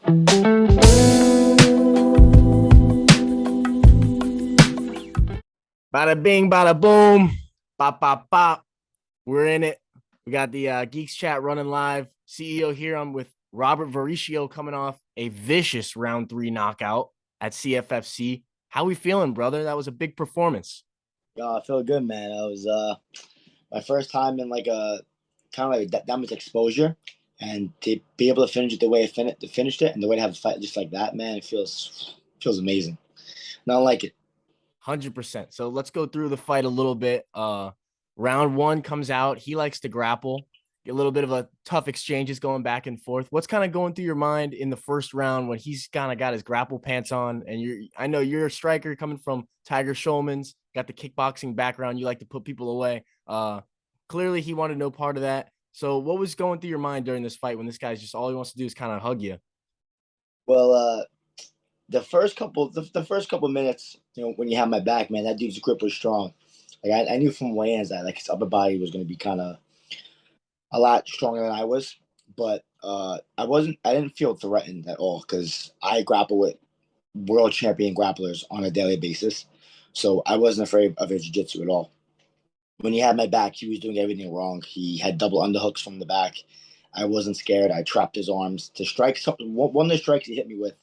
Bada bing, bada boom, bop, bop, bop. We're in it. We got the Geeks chat running live. CEO here. I'm with Robert Varricchio coming off a vicious round 3 knockout at CFFC. How we feeling, brother? That was a big performance. Yo, I feel good, man. I was my first time in like a kind of like that much exposure, and to be able to finish it the way I finished it, and the way to have a fight just like that, man, it feels amazing. Not like it. 100%. So let's go through the fight a little bit. Round 1 comes out. He likes to grapple. A little bit of a tough exchanges going back and forth. What's kind of going through your mind in the first round when he's kind of got his grapple pants on? And I know you're a striker coming from Tiger Schulmann's, got the kickboxing background. You like to put people away. Clearly, he wanted no part of that. So, what was going through your mind during this fight when this guy's just all he wants to do is kind of hug you? Well, the first couple minutes, when you have my back, man, that dude's grip was strong. Like I knew from weigh-ins that like his upper body was going to be kind of a lot stronger than I was, but I didn't feel threatened at all because I grapple with world champion grapplers on a daily basis, so I wasn't afraid of his jiu-jitsu at all. When he had my back, he was doing everything wrong. He had double underhooks from the back. I wasn't scared. I trapped his arms to strike something. One of the strikes he hit me with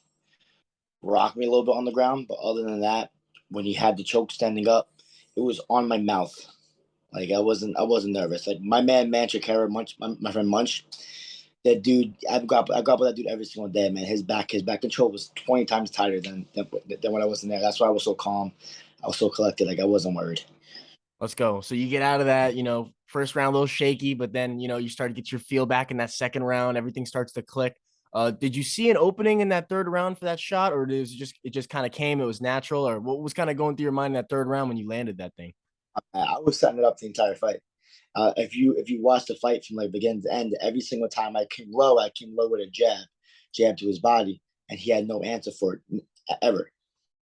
rocked me a little bit on the ground, but other than that, when he had the choke standing up, it was on my mouth. Like I wasn't nervous. Like my man Manchakera, my friend Munch, that dude, I grapple that dude every single day, man. His back control was 20 times tighter than when I was in there. That's why I was so calm. I was so collected. Like I wasn't worried. Let's go. So you get out of that, first round a little shaky, but then, you start to get your feel back in that second round. Everything starts to click. Did you see an opening in that third round for that shot, or it just kind of came? It was natural, or what was kind of going through your mind in that third round when you landed that thing? I was setting it up the entire fight. If you watch the fight from like beginning to end, every single time I came low with a jab to his body, and he had no answer for it ever.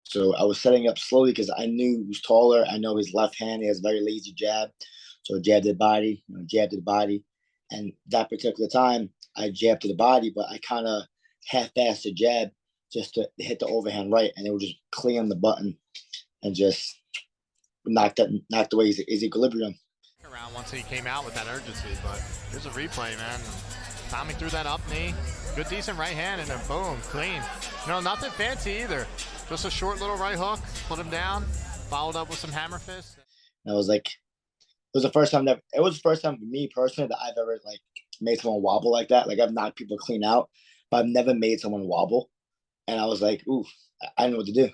So I was setting up slowly because I knew he was taller. I know his left hand, he has a very lazy jab. So jab to the body, jab to the body. And that particular time, I jabbed to the body, but I kind of half-assed the jab just to hit the overhand right, and it would just clean the button and just knocked away his equilibrium. Around once he came out with that urgency, but here's a replay, man. Tommy threw that up knee, good decent right hand, and then boom, clean. Nothing fancy either. Just a short little right hook, put him down, followed up with some hammer fists. And I was like, it was the first time for me personally that I've ever like made someone wobble like that. Like I've knocked people clean out, but I've never made someone wobble. And I was like, ooh, I didn't know what to do. It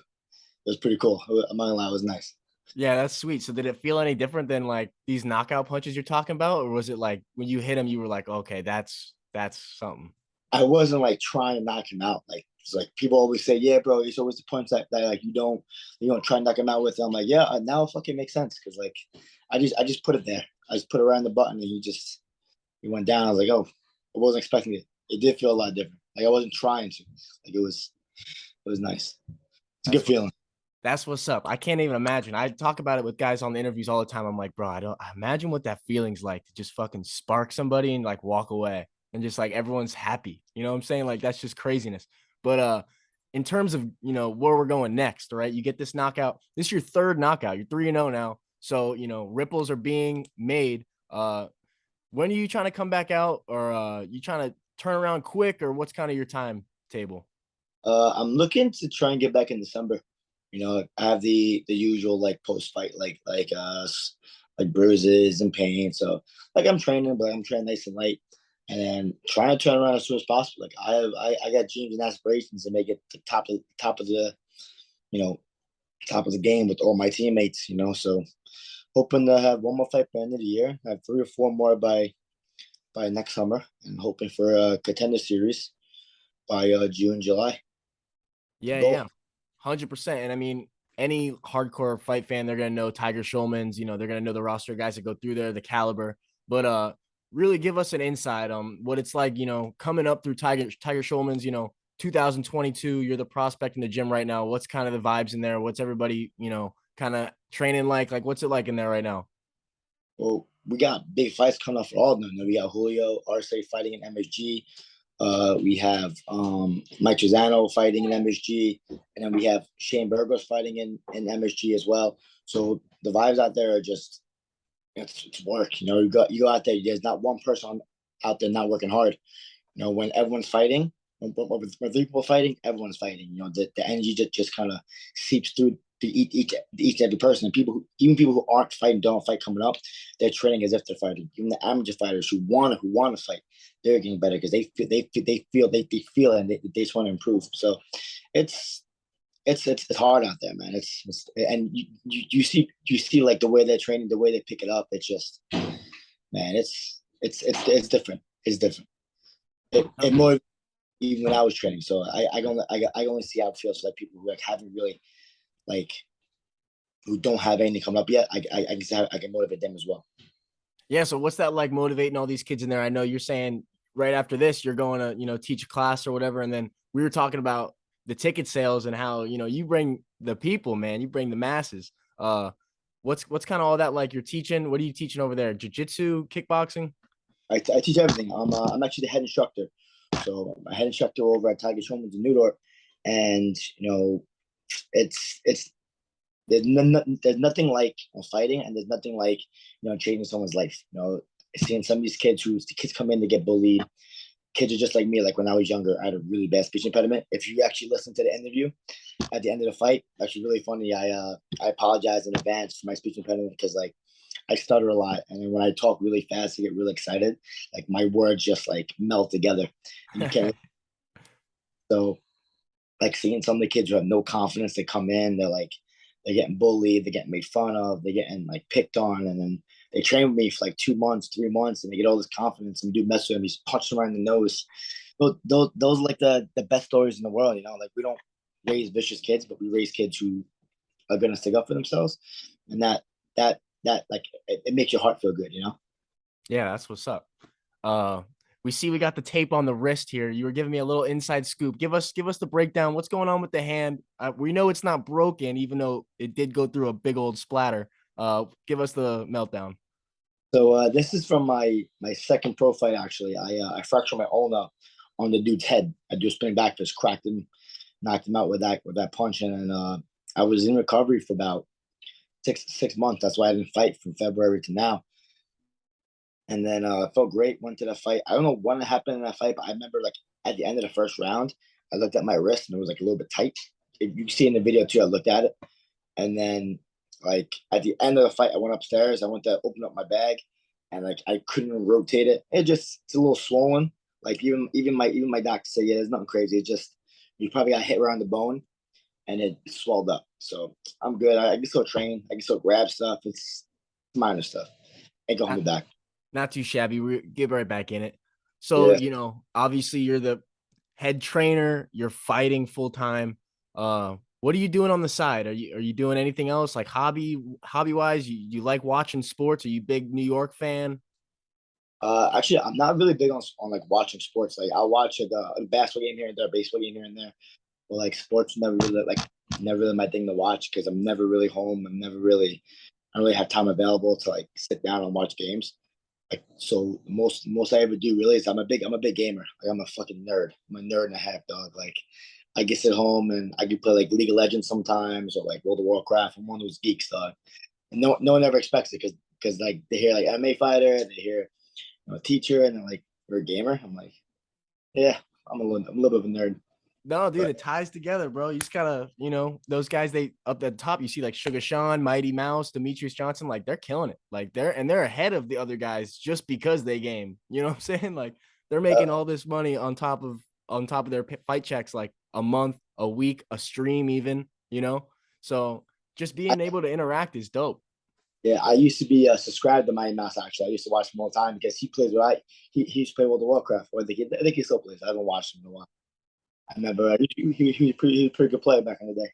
was pretty cool. I'm not gonna lie, it was nice. Yeah, that's sweet. So did it feel any different than like these knockout punches you're talking about, or was it like when you hit him, you were like, okay, that's something? I wasn't like trying to knock him out. Like it's like people always say, yeah, bro, it's always the punch that like you don't try and knock him out with. And I'm like, yeah, now it fucking makes sense because like I just put it there. I just put it around the button and he went down. I was like, oh, I wasn't expecting it. It did feel a lot different. Like I wasn't trying to. Like it was nice. It's a That's good feeling. That's what's up. I can't even imagine. I talk about it with guys on the interviews all the time. I'm like, bro, I imagine what that feeling's like to just fucking spark somebody and like walk away and just like everyone's happy. You know what I'm saying? Like that's just craziness. But in terms of, where we're going next, right? You get this knockout. This is your third knockout. You're 3-0 now. So, ripples are being made. When are you trying to come back out, or you trying to turn around quick, or what's kind of your timetable? I'm looking to try and get back in December. I have the usual like post fight like bruises and pain. So like I'm training, but I'm training nice and light, and then trying to turn around as soon as possible. Like I got dreams and aspirations to make it to you know top of the game with all my teammates. So hoping to have one more fight by the end of the year. Have three or four more by next summer, and hoping for a contender series by June, July. Yeah, Goal. yeah. 100%. And I mean, any hardcore fight fan, they're gonna know Tiger Schulmann's. They're gonna know the roster of guys that go through there, the caliber. But really give us an insight on what it's like. Coming up through Tiger Schulmann's. 2022. You're the prospect in the gym right now. What's kind of the vibes in there? What's everybody kind of training like? Like, what's it like in there right now? Well, we got big fights coming up for all of them. We got Julio, Arce fighting in MSG. We have Mike Trezano fighting in MSG, and then we have Shane Burgos fighting in MSG as well. So the vibes out there are just it's work. You know, you go out there. There's not one person out there not working hard. You know, when everyone's fighting, when three people fighting, everyone's fighting. You know, the energy just kind of seeps through to each and every person. And even people who aren't fighting, don't fight coming up, they're training as if they're fighting. Even the amateur fighters who want to fight, they're getting better because they feel it and they just want to improve. So it's it's hard out there, man. And you see like the way they're training, the way they pick it up. It's just, man, it's different. It's different. It more even when I was training. So I only see how it feels for like people who like haven't really like who don't have anything coming up yet. I can motivate them as well. Yeah. So what's that like motivating all these kids in there? I know you're saying right after this, you're going to, teach a class or whatever. And then we were talking about the ticket sales and how, you bring the people, man, you bring the masses. What's kind of all that like you're teaching? What are you teaching over there? Jiu-jitsu, kickboxing? I teach everything. I'm actually the head instructor. So my head instructor over at Tiger Schulmann in New York. And, it's there's nothing like fighting, and there's nothing like changing someone's life. Seeing some of these kids the kids come in to get bullied. Kids are just like me. Like when I was younger, I had a really bad speech impediment. If you actually listen to the interview at the end of the fight, actually really funny. I apologize in advance for my speech impediment because like I stutter a lot, and then when I talk really fast, I get really excited. Like my words just like melt together. And you can't. So like seeing some of the kids who have no confidence, they come in, they're getting bullied, they're getting made fun of, they're getting like picked on, and then they train with me for like 2 months, 3 months, and they get all this confidence and do mess with them. He's punching them right in the nose. Those are like the best stories in the world. Like we don't raise vicious kids, but we raise kids who are gonna stick up for themselves, and that like it makes your heart feel good. Yeah, that's what's up. We got the tape on the wrist here. You were giving me a little inside scoop. Give us the breakdown. What's going on with the hand? We know it's not broken, even though it did go through a big old splatter. Give us the meltdown. So this is from my second pro fight. Actually, I fractured my ulna on the dude's head. I do a spinning back fist, cracked him, knocked him out with that punch, and I was in recovery for about six months. That's why I didn't fight from February to now. And then I felt great. Went to the fight. I don't know what happened in that fight, but I remember like at the end of the first round, I looked at my wrist and it was like a little bit tight. If you see in the video too, I looked at it, and then like at the end of the fight, I went upstairs. I went to open up my bag, and like I couldn't rotate it. It's a little swollen. Like even my doctor said, yeah, there's nothing crazy. It just you probably got hit around the bone, and it swelled up. So I'm good. I can still train. I can still grab stuff. It's minor stuff. Ain't gonna hold me back. Not too shabby. We get right back in it. So, Yeah. Obviously you're the head trainer, you're fighting full time. What are you doing on the side? Are you doing anything else like hobby wise? You like watching sports? Are you big New York fan? Actually, I'm not really big on like watching sports. Like I'll watch like a basketball game here and there, baseball game here and there. But like sports never really my thing to watch because I'm never really home. I don't really have time available to like sit down and watch games. Like so most I ever do really is I'm a big gamer. Like I'm a fucking nerd. I'm a nerd and a half, dog. Like I get sit home and I can play like League of Legends sometimes or like World of Warcraft. I'm one of those geeks, dog. And no one ever expects it because like they hear like MMA fighter, they hear teacher, and they're like you're a gamer. I'm like, yeah, I'm a little bit of a nerd. No, dude, But it ties together, bro. You just gotta, those guys they up at the top. You see like Sugar Sean, Mighty Mouse, Demetrius Johnson, like they're killing it. Like they're ahead of the other guys just because they game. You know what I'm saying? Like they're making all this money on top of their fight checks, like a month, a week, a stream, even. So just being able to interact is dope. yeah, I used to be subscribed to Mighty Mouse. Actually, I used to watch him all the time because he plays right. He used to play World of Warcraft. Or I think he still plays. I haven't watched him in a while. I remember he was a pretty good player back in the day.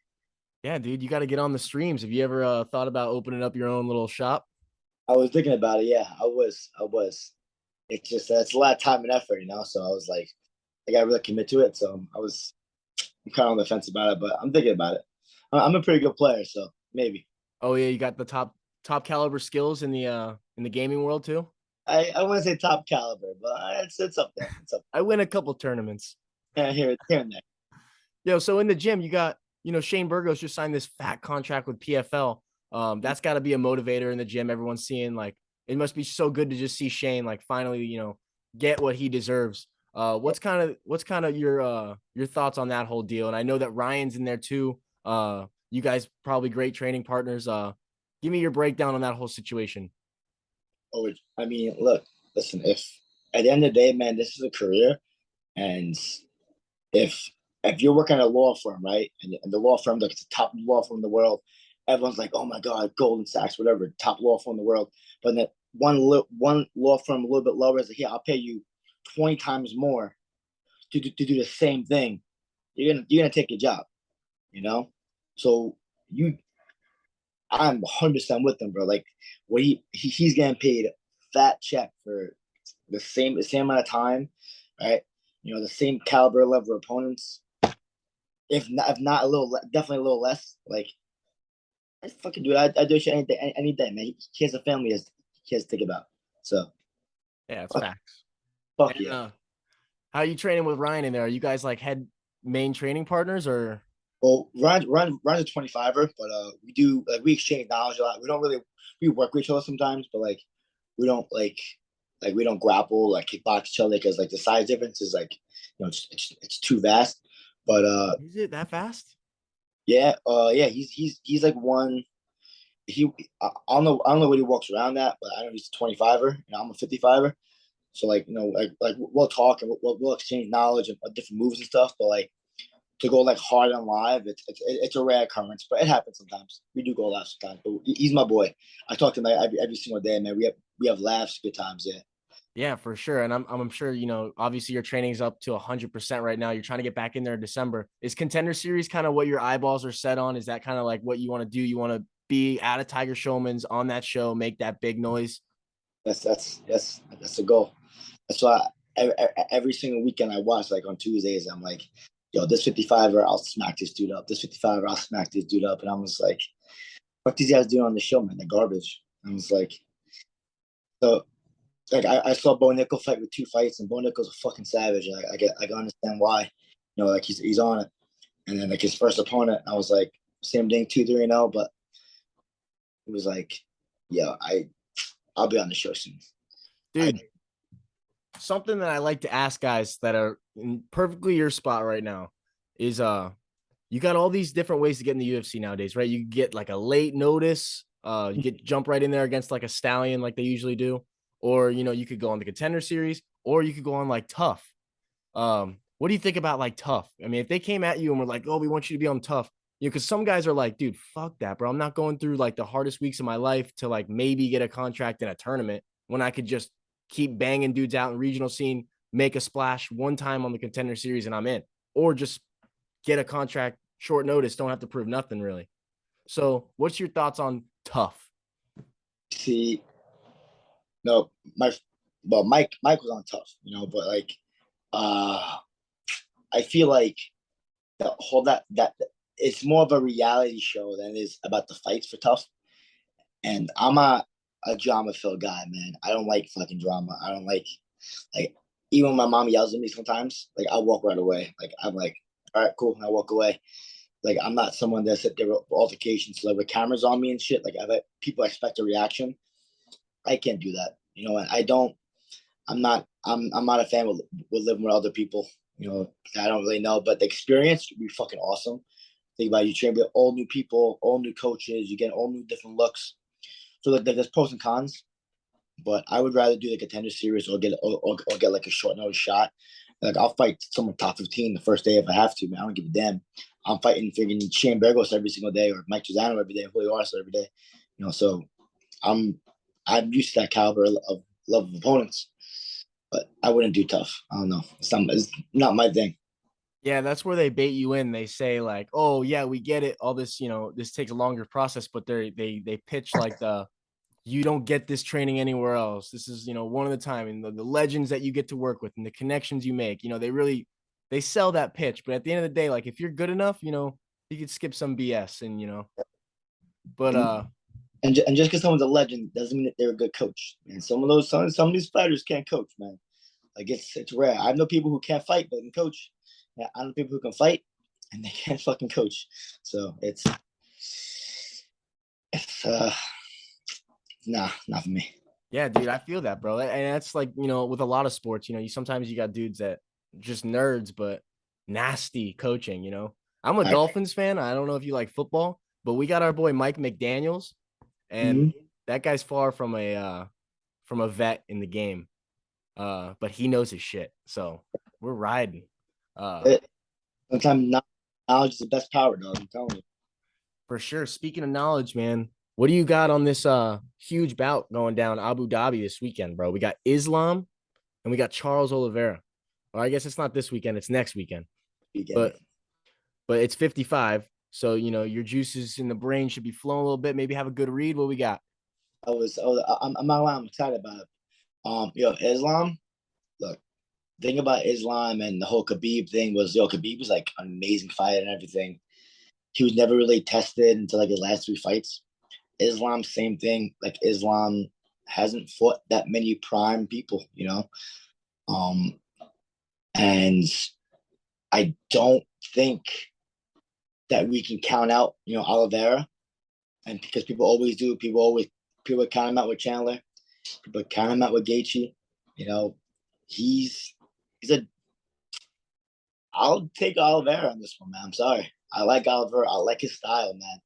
Yeah, dude, you got to get on the streams. Have you ever thought about opening up your own little shop? I was thinking about it. Yeah, I was. It's just it's a lot of time and effort. So I was like, I got to really commit to it. So I'm kind of on the fence about it, but I'm thinking about it. I'm a pretty good player, so maybe. Oh yeah, you got the top caliber skills in the gaming world too. I wouldn't say top caliber, but it's up there. It's up I win a couple tournaments. there. Here and there. Yo, so in the gym, you got, Shane Burgos just signed this fat contract with PFL. That's got to be a motivator in the gym. Everyone's seeing, like, it must be so good to just see Shane, like, finally, get what he deserves. What's kind of your thoughts on that whole deal? And I know that Ryan's in there too. You guys probably great training partners. Give me your breakdown on that whole situation. Oh, I mean, look, listen. If at the end of the day, man, this is a career, and if you're working at a law firm, right, and the law firm, like it's the top law firm in the world, everyone's like, oh my god, Goldman Sachs, whatever, top law firm in the world. But then one law firm a little bit lower is like, yeah, I'll pay you 20 times more to do the same thing. You're gonna take your job, you know. So you, I'm 100% with him, bro. Like, what he's getting paid fat check for the same amount of time, right? The same caliber level of opponents. If not a little, definitely a little less. Like, I fucking do it. I do shit any day, man. He has a family he has to think about. So Yeah, it's fuck, facts. fuck And yeah. how are you training with Ryan in there? Are you guys like main training partners or? Well, Ryan's a 25er, but we do like we exchange knowledge a lot. We work with each other sometimes, but like we don't we don't grapple like kickbox each other because like the size difference is like it's too vast. But Is it that fast? yeah, he's like one. I don't know what he walks around at, but I know he's a 25er. I'm a 55er. So like like we'll talk and we'll exchange knowledge of different moves and stuff. But like to go like hard on live, it's a rare occurrence, but it happens sometimes. We do go live sometimes. But he's my boy. I talk to him like every single day, man. We have laughs, good times. Yeah. Yeah, for sure. And I'm sure, obviously your training's up to 100% right now. You're trying to get back in there in December. Is Contender Series kind of what your eyeballs are set on? Is that kind of like what you want to do? You want to be at a Tiger Schulmann's on that show, make that big noise? That's the goal. That's why every single weekend I watch, like on Tuesdays, I'm like, yo, this 55er, I'll smack this dude up. This 55er, I'll smack this dude up. And I'm just like, what these guys doing on the show, man? They're garbage. I'm just like, so like I saw Bo Nickel fight with 2 fights, and Bo Nickel's a fucking savage. And I can understand why. Like he's on it. And then like his first opponent, I was like, same thing, 2-3-0, but it was like, yeah, I'll be on the show soon. Dude, something that I like to ask guys that are in perfectly your spot right now is you got all these different ways to get in the UFC nowadays, right? You get like a late notice, you get jump right in there against like a stallion like they usually do, or you could go on the Contender Series, or you could go on like Tough. What do you think about like Tough? I mean, if they came at you and were like, "Oh, we want you to be on Tough," because some guys are like, "Dude, fuck that, bro. I'm not going through like the hardest weeks of my life to like maybe get a contract in a tournament when I could just keep banging dudes out in regional scene, make a splash one time on the Contender Series, and I'm in, or just get a contract short notice, don't have to prove nothing really." So, what's your thoughts on Tough? See, no, Mike was on Tough, but like I feel like the whole that it's more of a reality show than it is about the fights for Tough. And I'm a drama filled guy, man. I don't like fucking drama. I don't like even when my mom yells at me sometimes, like I walk right away. Like I'm like, all right, cool, and I walk away. Like I'm not someone that sit there with altercations. So like with cameras on me and shit, like people expect a reaction. I can't do that. And I don't. I'm not a fan with living with other people. I don't really know, but the experience would be fucking awesome. Think about it, you train with all new people, all new coaches. You get all new different looks. So like there's pros and cons, but I would rather do the Contender Series or get like a short notice shot. Like I'll fight someone top 15 the first day if I have to, man. I don't give a damn. I'm fighting freaking Shane Burgos every single day, or Mike Trizano every day, Julio Arce every day. So I'm used to that caliber of level of opponents, but I wouldn't do Tough. I don't know. It's not my thing. Yeah, that's where they bait you in. They say like, "Oh yeah, we get it. All this, this takes a longer process," but they pitch like you don't get this training anywhere else. This is, one at a time, and the legends that you get to work with and the connections you make. They sell that pitch, but at the end of the day, like if you're good enough, you could skip some BS and but And just because someone's a legend doesn't mean that they're a good coach. And some of these fighters can't coach, man. Like it's rare. I know people who can't fight but can coach. Yeah, I know people who can fight and they can't fucking coach. So it's nah, not for me. Yeah, dude, I feel that, bro. And that's like, with a lot of sports, you sometimes you got dudes that just nerds, but nasty coaching. I'm a All right. Dolphins fan. I don't know if you like football, but we got our boy Mike McDaniels, and Mm-hmm. that guy's far from a vet in the game. But he knows his shit. So we're riding. Sometimes knowledge is the best power, dog. I'm telling you. For sure. Speaking of knowledge, man, what do you got on this huge bout going down Abu Dhabi this weekend, bro? We got Islam and we got Charles Oliveira. Or I guess it's not this weekend, it's next weekend. But it's 55. So, your juices in the brain should be flowing a little bit. Maybe have a good read. What we got? I'm not lying. I'm excited about it. Islam. Look, thing about Islam and the whole Khabib thing was, Khabib was like an amazing fighter and everything. He was never really tested until like his last 3 fights. Islam, same thing. Like Islam hasn't fought that many prime people, Um, and I don't think that we can count out, Oliveira. And because people count him out with Chandler, people count him out with Gaethje. He's a. I'll take Oliveira on this one, man. I'm sorry. I like Oliveira. I like his style, man.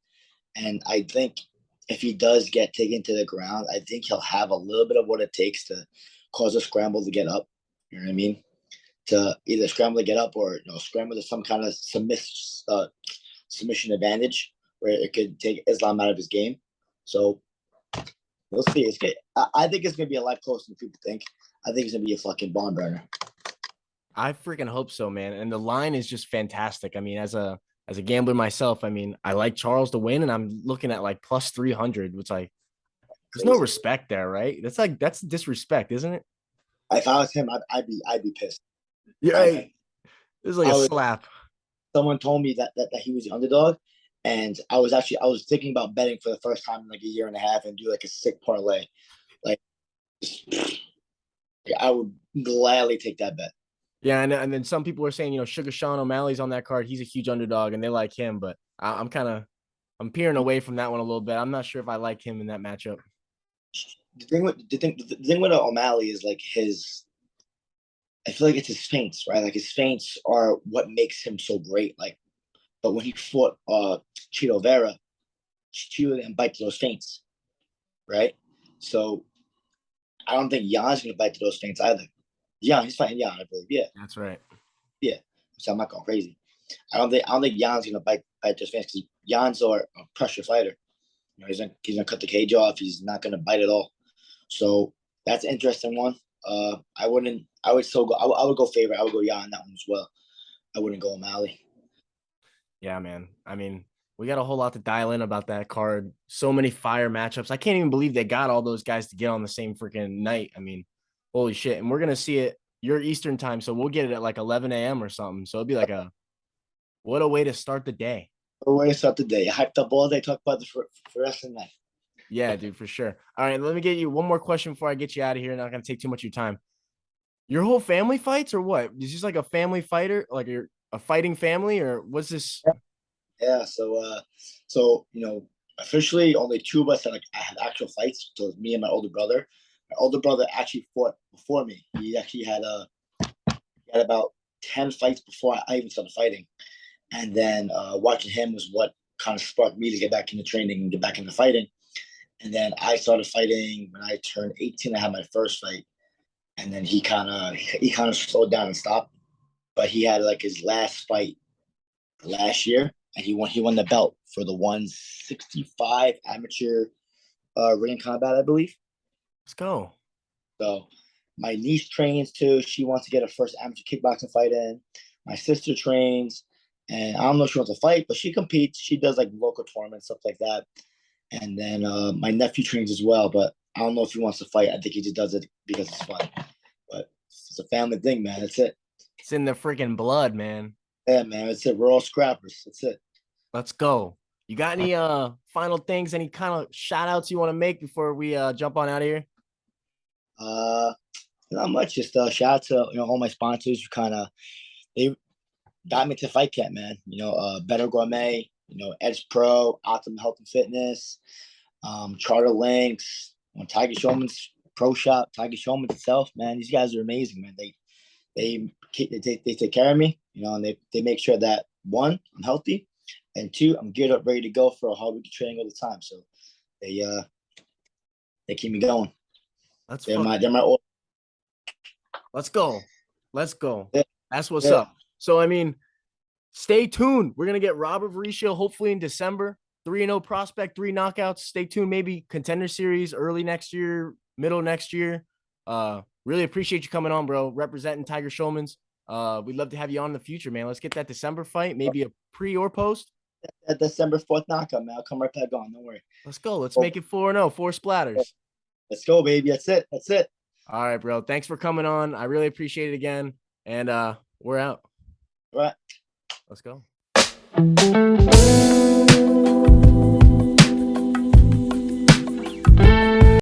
And I think if he does get taken to the ground, I think he'll have a little bit of what it takes to cause a scramble to get up. You know what I mean? To either scramble to get up or scramble to some kind of submission advantage where it could take Islam out of his game. So we'll see. It's good. I think it's gonna be a lot closer than people think. I think it's gonna be a fucking barn burner. I freaking hope so, man. And the line is just fantastic. I mean, as a gambler myself, I mean, I like Charles to win, and I'm looking at like plus 300, which like there's no respect there, right? That's disrespect, isn't it? If I was him, I'd be pissed. Yeah, right. This is like a slap. Someone told me that he was the underdog, and I was thinking about betting for the first time in like a year and a half and do like a sick parlay. Like I would gladly take that bet. Yeah, and then some people are saying, Sugar Sean O'Malley's on that card. He's a huge underdog, and they like him. But I'm peering away from that one a little bit. I'm not sure if I like him in that matchup. The thing with O'Malley is like I feel like it's his feints, right? Like his feints are what makes him so great. Like, but when he fought Chito Vera, Chito didn't bite to those feints, right? So I don't think Jan's gonna bite to those feints either. He's fighting Jan, I believe. Yeah, that's right. Yeah, so I'm not going crazy. I don't think Jan's gonna bite those feints because Jan's a pressure fighter. He's gonna cut the cage off. He's not gonna bite at all. So that's an interesting one. I would go favorite. I would go Jan that one as well. I wouldn't go O'Malley. Yeah, man. I mean, we got a whole lot to dial in about that card. So many fire matchups. I can't even believe they got all those guys to get on the same freaking night. I mean, holy shit. And we're going to see it your Eastern time. So we'll get it at like 11 a.m. or something. So it'd be like what a way to start the day. What a way to start the day. Hyped up all day, talk about this for the rest of the night. Yeah, dude, for sure. All right, let me get you one more question before I get you out of here. Not going to take too much of your time. Your whole family fights or what? Is this like a family fighter? Like you're a fighting family or what's this? Yeah. So officially only 2 of us had actual fights. So it was me and my older brother. My older brother actually fought before me. He actually had about 10 fights before I even started fighting. And then watching him was what kind of sparked me to get back into training and get back into fighting. And then I started fighting when I turned 18. I had my first fight. And then he kind of slowed down and stopped. But he had like his last fight last year, and he won the belt for the 165 amateur ring combat, I believe. Let's go. So my niece trains too. She wants to get her first amateur kickboxing fight in. My sister trains, and I don't know if she wants to fight, but she competes. She does like local tournaments, stuff like that. And then my nephew trains as well, but I don't know if he wants to fight. I think he just does it because it's fun. But it's a family thing, man. That's it. It's in the freaking blood, man. Yeah, man. That's it. We're all scrappers. That's it. Let's go. You got any final things, any kind of shout outs you want to make before we jump on out of here? Not much. Just shout out to all my sponsors who kind of they got me to Fight Camp, man. Better Gourmet, Edge Pro, Optimum Health and Fitness, Charter Links, Tiger Schulmann's Pro Shop, Tiger Schulmann itself, man. These guys are amazing, man. They take care of me, and they make sure that one, I'm healthy, and two, I'm geared up, ready to go for a hard week of training all the time. So they keep me going. They're my order. Let's go. Yeah. That's what's up. So I mean, stay tuned. We're gonna get Robert Varricchio hopefully in December. 3-0 prospect, 3 knockouts. Stay tuned. Maybe contender series early next year, middle next year. Really appreciate you coming on, bro. Representing Tiger Schulmann's. We'd love to have you on in the future, man. Let's get that December fight, maybe a pre or post. That December 4th knockout, man. I'll come right back on. Don't worry. Let's go. Let's make it 4-0, 4 splatters. Let's go, baby. That's it. All right, bro. Thanks for coming on. I really appreciate it again. And we're out. All right. Let's go.